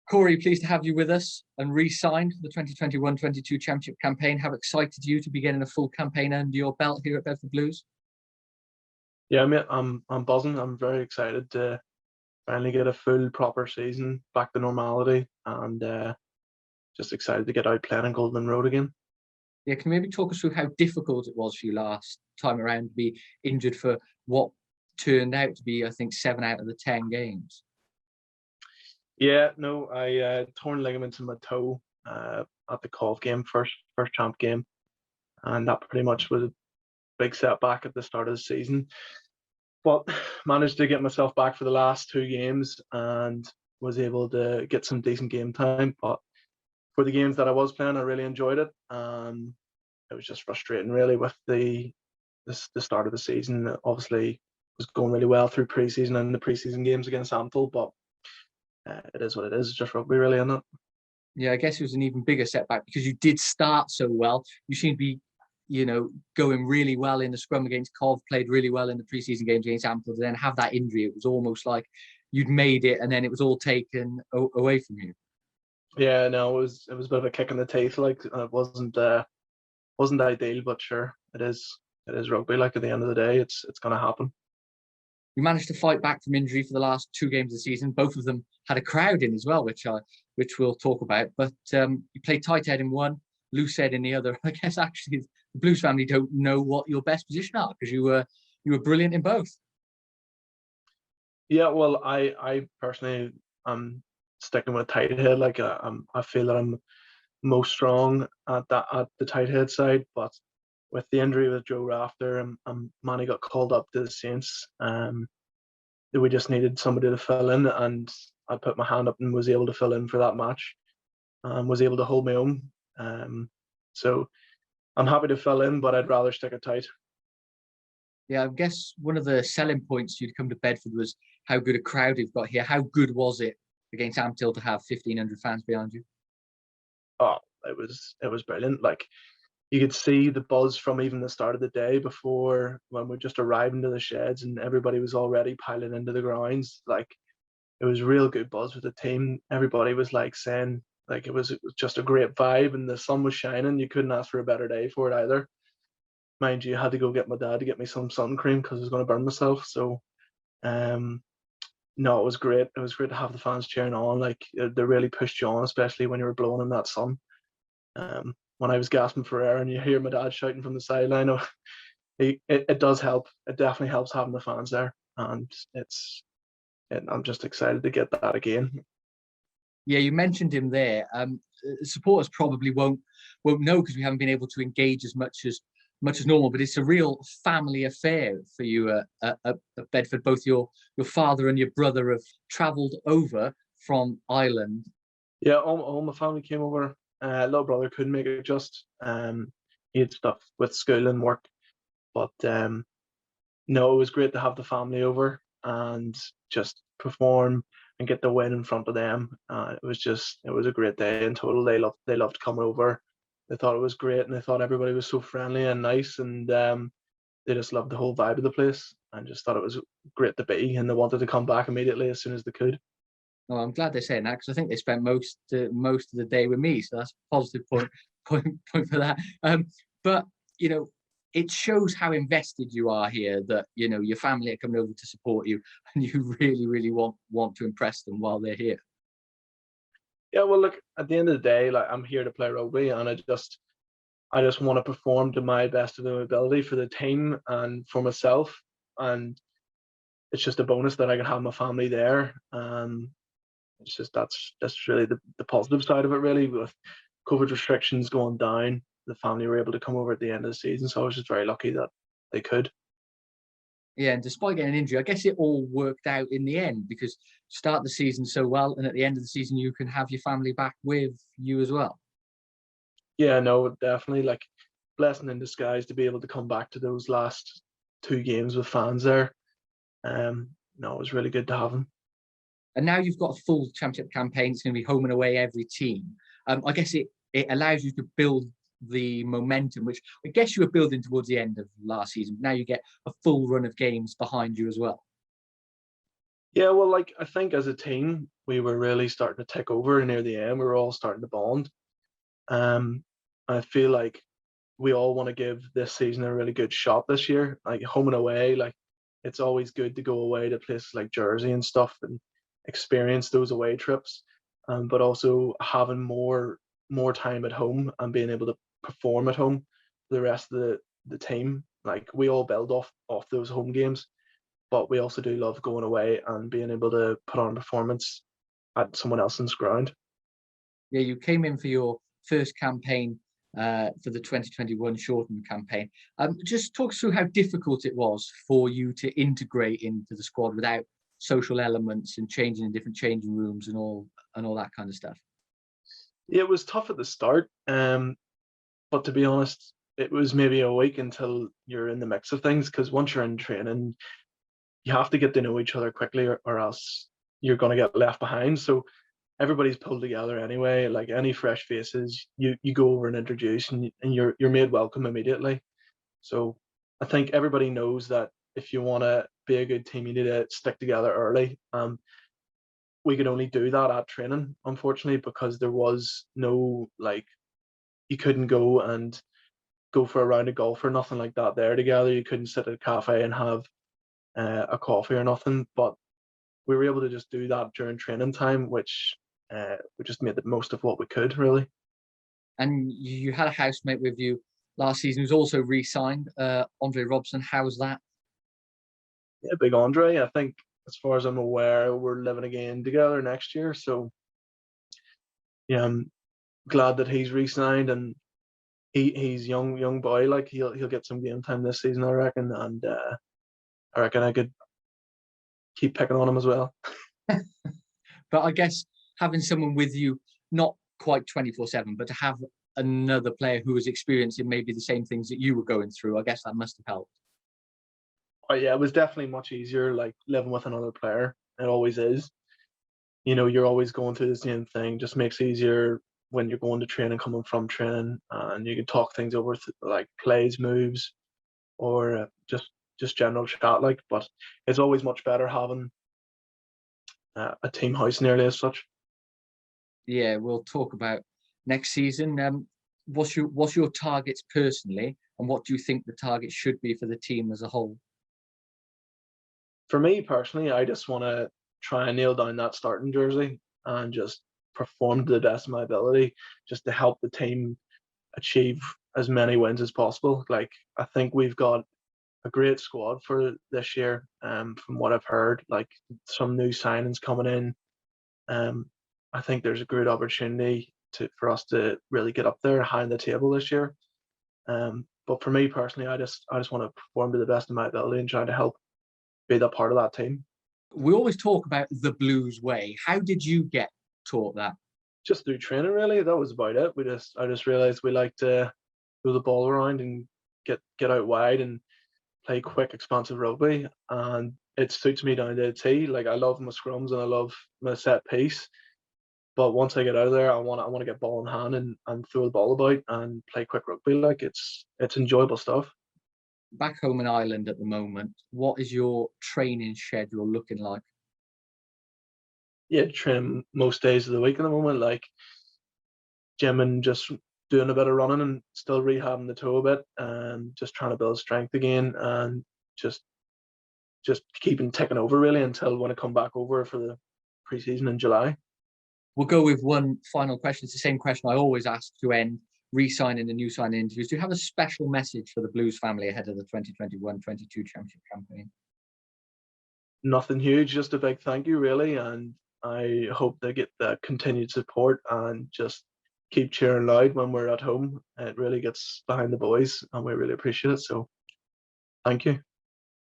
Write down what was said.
Corrie, pleased to have you with us and re-signed for the 2021-22 Championship campaign. How excited are you to be getting a full campaign under your belt here at Bedford Blues? Yeah, mate, I'm buzzing. I'm very excited to finally get a full proper season back to normality, and just excited to get out playing on Goldington Road again. Yeah, can you maybe talk us through how difficult it was for you last time around to be injured for what turned out to be, I think, 7 out of the 10 games? Yeah, no, I torn ligaments in my toe at the Cov game, first champ game, and that pretty much was a big setback at the start of the season. But managed to get myself back for the last 2 games and was able to get some decent game time. But for the games that I was playing, I really enjoyed it. It was just frustrating, really, with the start of the season. Obviously, was going really well through pre-season and the pre-season games against Amtel, but it is what it is. It's just rugby, really, isn't it? Yeah, I guess it was an even bigger setback because you did start so well. You seem to be, going really well in the scrum against Cov, played really well in the pre-season games against Amtel, and then have that injury. It was almost like you'd made it and then it was all taken away from you. Yeah, no, it was a bit of a kick in the teeth. Like, it wasn't ideal, but sure, it is rugby. Like, at the end of the day, it's going to happen. You managed to fight back from injury for the last 2 games of the season. Both of them had a crowd in as well, which we'll talk about. But you played tight head in one, loose head in the other. I guess actually the Blues family don't know what your best position are because you were brilliant in both. Yeah, well, I personally am sticking with tight head. Like, I feel that I'm most strong at the tight head side, but with the injury with Joe Rafter and Manny got called up to the Saints, we just needed somebody to fill in, and I put my hand up and was able to fill in for that match, and was able to hold my own. So I'm happy to fill in, but I'd rather stick it tight. Yeah, I guess one of the selling points you'd come to Bedford was how good a crowd you've got here. How good was it against Amtel to have 1,500 fans behind you? Oh, it was brilliant. Like, you could see the buzz from even the start of the day before, when we just arrived into the sheds and everybody was already piling into the grounds. Like, it was real good buzz with the team. Everybody was like saying, like, it was just a great vibe, and the sun was shining. You couldn't ask for a better day for it either. Mind you, I had to go get my dad to get me some sun cream because I was going to burn myself. So, no, it was great. It was great to have the fans cheering on. Like, they really pushed you on, especially when you were blowing in that sun. When I was gasping for air and you hear my dad shouting from the sideline, it does help. It definitely helps having the fans there, and I'm just excited to get that again. Yeah, you mentioned him there. Supporters probably won't know because we haven't been able to engage as much as normal. But it's a real family affair for you at Bedford. Both your father and your brother have travelled over from Ireland. Yeah, all my family came over. Little brother couldn't make it. He had stuff with school and work, but no, it was great to have the family over and just perform and get the win in front of them. It was a great day in total. They loved coming over. They thought it was great, and they thought everybody was so friendly and nice, and they just loved the whole vibe of the place and just thought it was great to be, and they wanted to come back immediately as soon as they could. Well, I'm glad they're saying that because I think they spent most of the day with me, so that's a positive point for that. But it shows how invested you are here. That your family are coming over to support you, and you really want to impress them while they're here. Yeah, well, look, at the end of the day, like, I'm here to play rugby, and I just want to perform to my best of my ability for the team and for myself, and it's just a bonus that I can have my family there. It's just that's really the positive side of it, really. With COVID restrictions going down, the family were able to come over at the end of the season, so I was just very lucky that they could. Yeah, and despite getting an injury, I guess it all worked out in the end because you start the season so well, and at the end of the season, you can have your family back with you as well. Yeah, no, definitely, like, blessing in disguise to be able to come back to those last 2 games with fans there. No, it was really good to have them. And now you've got a full championship campaign. It's going to be home and away every team. I guess it allows you to build the momentum, which I guess you were building towards the end of last season. Now you get a full run of games behind you as well. Yeah, well, like I think as a team, we were really starting to take over near the end. We were all starting to bond. Um, I feel like we all want to give this season a really good shot this year, like home and away. Like it's always good to go away to places like Jersey and stuff and experience those away trips, but also having more time at home and being able to perform at home for the rest of the team. Like we all build off those home games, but we also do love going away and being able to put on a performance at someone else's ground. Yeah, you came in for your first campaign for the 2021 shortened campaign. Just talk us through how difficult it was for you to integrate into the squad without social elements and changing in different changing rooms and all that kind of stuff. It was tough at the start, but to be honest, it was maybe a week until you're in the mix of things because once you're in training, you have to get to know each other quickly or else you're going to get left behind. So everybody's pulled together anyway. Like any fresh faces, you go over and introduce, and you're made welcome immediately. So I think everybody knows that if you want to be a good team, you need to stick together early. We could only do that at training, unfortunately, because there was no like you couldn't go for a round of golf or nothing like that there together. You couldn't sit at a cafe and have a coffee or nothing. But we were able to just do that during training time, which we just made the most of what we could, really. And you had a housemate with you last season who's also re-signed, Andre Robson. How's that? Yeah, big Andre. I think, as far as I'm aware, we're living again together next year. So yeah, I'm glad that he's re-signed, and he's young boy. Like he'll get some game time this season, I reckon, and I reckon I could keep picking on him as well. But I guess having someone with you, not quite 24/7, but to have another player who was experiencing maybe the same things that you were going through, I guess that must have helped. Oh yeah, it was definitely much easier like living with another player. It always is. You know, you're always going through the same thing. Just makes it easier when you're going to training, coming from training, and you can talk things over like plays, moves, or just general chat. Like, but it's always much better having a team house nearly as such. Yeah, we'll talk about next season. What's your targets personally, and what do you think the target should be for the team as a whole? For me personally, I just want to try and nail down that starting jersey and just perform to the best of my ability, just to help the team achieve as many wins as possible. Like I think we've got a great squad for this year. From what I've heard, like some new signings coming in. Um, I think there's a great opportunity for us to really get up there high in the table this year. But for me personally, I just want to perform to the best of my ability and try to help be that part of that team. We always talk about the Blues way. How did you get taught that? Just through training, really, that was about it. I just realized we like to throw the ball around and get out wide and play quick, expansive rugby, and it suits me down to a T. Like I love my scrums and I love my set piece. But once I get out of there, I want to get ball in hand and throw the ball about and play quick rugby. Like it's enjoyable stuff. Back home in Ireland at the moment, what is your training schedule looking like? Yeah, train most days of the week at the moment. Like gym and just doing a bit of running and still rehabbing the toe a bit and just trying to build strength again and just just keeping ticking over really until when I come back over for the preseason in July. We'll go with one final question. It's the same question I always ask to end re-signing and new signing interviews. Do you have a special message for the Blues family ahead of the 2021-22 Championship campaign? Nothing huge, just a big thank you really, and I hope they get that continued support and just keep cheering loud when we're at home. It really gets behind the boys and we really appreciate it. So thank you.